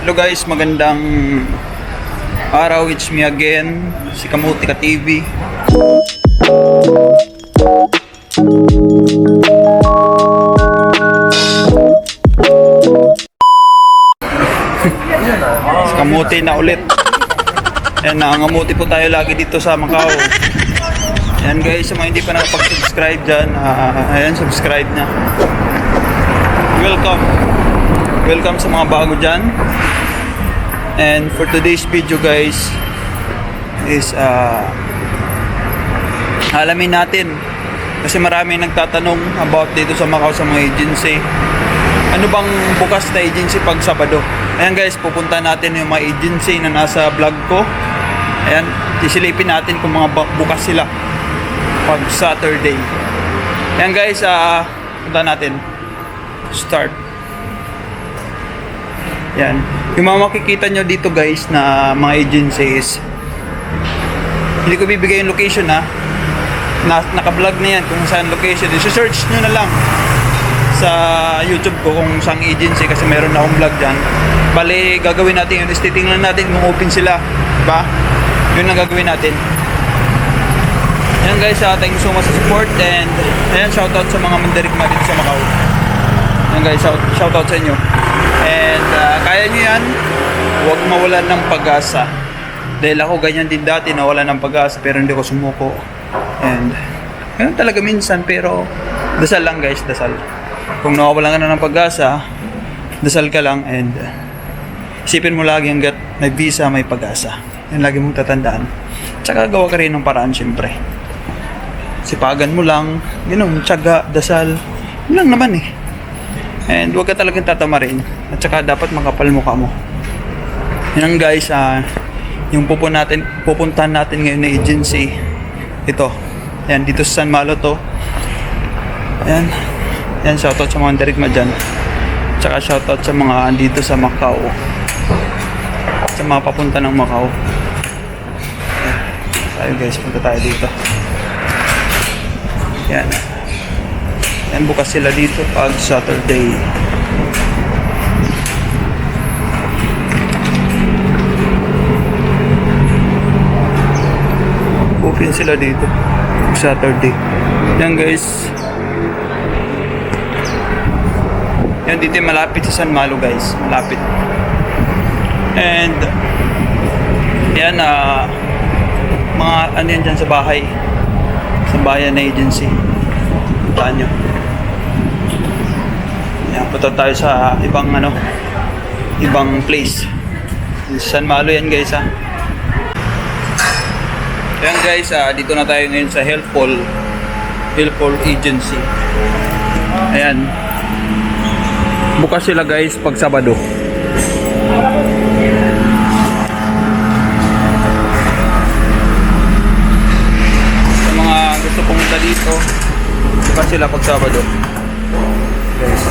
Hello guys, magandang araw. It's me again, si Kamuti Ka TV. Si Kamuti na ulit. Ayan, nangangamuti po tayo lagi dito sa Macau. Ayan guys, sa mga hindi pa nakapag-subscribe dyan, ayan, subscribe na. Welcome sa mga bago dyan. And for today's video guys is alamin natin, kasi marami nagtatanong about dito sa Macau sa mga agency, ano bang bukas na agency pag Sabado. Ayan guys, pupunta natin yung mga agency na nasa vlog ko. Ayan, sisilipin natin kung mga bukas sila pag Saturday. Ayan guys, punta natin. Start. Yan. Yung mga makikita nyo dito guys na mga agencies, hindi ko bibigay yung location naka-vlog na yan kung saan location. I-search nyo na lang sa YouTube ko kung saan agency, kasi meron na akong vlog dyan. Bale, gagawin natin yun is titingnan natin kung open sila, diba? Yun ang gagawin natin. Yan guys, thank you so much sa support, and ayan, shoutout sa mga mandirigma dito sa Macau. Yan guys, shoutout sa inyo. And kaya nyo yan, huwag mawalan ng pag-asa. Dahil ako ganyan din dati, nawalan ng pag-asa pero hindi ko sumuko. And ganun talaga minsan, pero dasal lang guys, dasal. Kung nawawalan ka na ng pag-asa, dasal ka lang, and isipin mo lagi hanggat may visa, may pag-asa. Yan lagi mong tatandaan. Tsaka gawa ka rin ng paraan syempre. Sipagan mo lang, ganun, tsaga, dasal. Yun lang naman eh. And huwag ka talagang tatamarin. At saka dapat makapal mukha mo. Yan guys, yung pupuntahan natin ngayon na agency. Ito. Yan, dito sa San Malo to. Yan. Yan, shoutout sa mga dirigma dyan. At saka shoutout sa mga andito sa Macau. Sa mga papunta ng Macau. Tayo guys, punta tayo dito. Yan. Yan, bukas sila dito pag Saturday. Open sila dito pag Saturday. Yan guys. Yan dito malapit sa San Malo guys. Malapit. And yan, mga ano yan dyan sa bahay. Sa bayan na agency. Puntaan nyo. Yan, punta tayo sa ibang place. San Malo yan guys Yan guys, dito na tayo ngayon sa Helpful Agency. Ayan. Bukas sila guys pag Sabado. Sa mga gusto pumunta dito, bukas sila pag Sabado. Guys.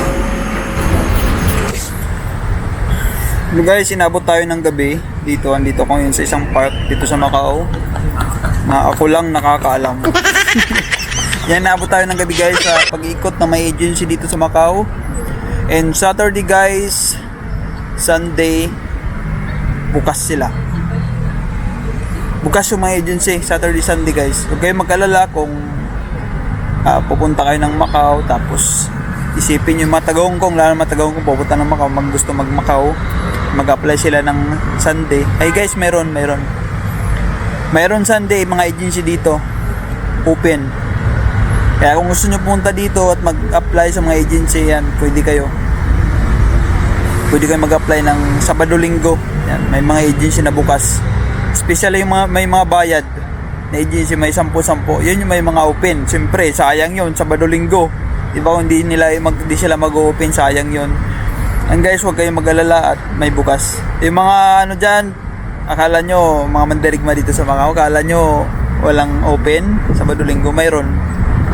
Guys, inabot tayo ng gabi dito. Andito ko ngayon sa isang park dito sa Macau na ako lang nakakaalam. Yan, inabot tayo ng gabi guys sa pag-ikot na may agency dito sa Macau. And Saturday guys, Sunday, bukas sila. Bukas yung mga agency, Saturday, Sunday guys. Huwag kayong mag-alala kung pupunta kayo ng Macau, tapos isipin yung mga taga-Hongkong, lalo mga taga-Hongkong pupunta ng Macau, gusto mag-Macau, mag-apply sila ng Sunday. Ay guys, meron Sunday mga agency dito open. Kaya kung gusto nyo pumunta dito at mag-apply sa mga agency, yan, pwede kayo mag-apply ng Sabado-Linggo. Yan, may mga agency na bukas, especially yung may mga bayad na agency, may 10-10, yun yung may mga open. Siyempre sayang yun, Sabado-Linggo, diba? Kung di sila mag-open, sayang yun. And guys, huwag kayong mag-alala at may bukas. Yung mga dyan, akala nyo mga mandirigma dito sa Macau, akala nyo walang open Sabado-Linggo, mayroon.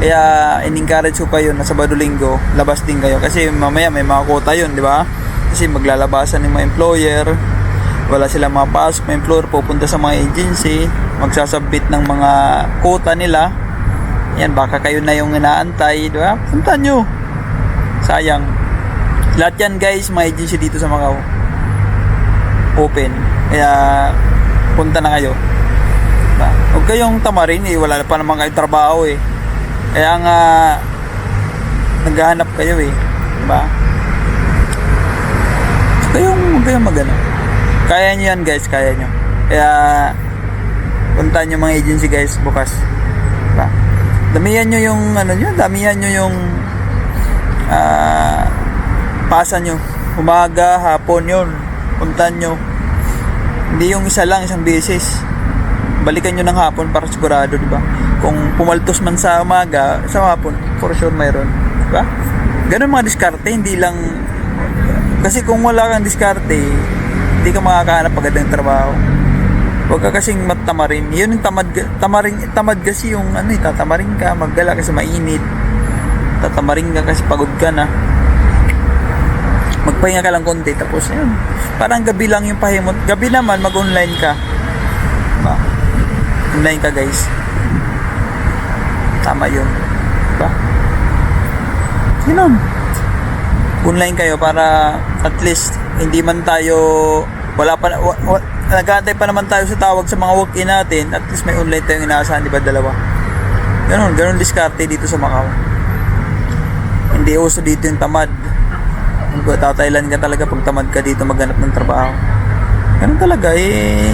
Kaya in-encourage ko kayo na Sabado-Linggo labas din kayo, kasi mamaya may mga quota yun, di ba? Kasi maglalabasan ng mga employer, wala silang mapasok, may employer pupunta sa mga agency, magsasubmit ng mga quota nila. Yan, baka kayo na yung inaantay, di ba? Punta nyo. Sayang. Lahat yan guys, mga agency dito sa Macau. open. Kaya punta na kayo. Diba? Huwag kayong tamarin eh, wala pa naman kayong trabaho eh. Kaya nga naghahanap kayo eh. Diba? Huwag kayong magano. Kaya nyo yan guys, kaya nyo. Kaya puntahan nyo mga agency guys bukas. Diba? Damihan nyo yung ano nyo, damihan nyo yung pasa nyo. Umaga, hapon yun. Puntahan nyo. Hindi yung isa lang, isang beses. Balikan nyo ng hapon para sigurado, di ba? Kung pumaltos man sa umaga, sa hapon, for sure mayroon. Di ba? Ganun mga diskarte, hindi lang... Kasi kung wala kang diskarte, hindi ka makakahanap agad ng trabaho. Huwag ka kasing matamarin. Yun yung tamad kasi yung ano, tatamarin ka, maggala kasi mainit. Tatamarin ka kasi pagod ka na. Magpahinga ka lang konti, tapos yun. Parang gabi lang yung pahimot. Gabi naman, mag-online ka. Diba? Online ka guys. Tama yun. Diba? Yun. Online kayo para at least hindi man tayo nag-aantay pa naman tayo sa tawag sa mga walk-in natin, at least may online tayong inaasahan, di ba, dalawa. Ganun diskarte dito sa Macau. Hindi uso dito yung tamad. Tatailan ka talaga pag tamad ka dito maghanap ng trabaho. Ganun talaga eh,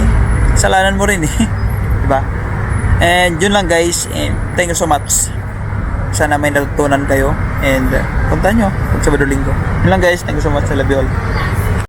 kasalanan mo rin eh. Diba? And yun lang guys, and thank you so much. Sana may natutunan kayo, and punta nyo pag Sabado Linggo. Yun lang guys, thank you so much, I love you all.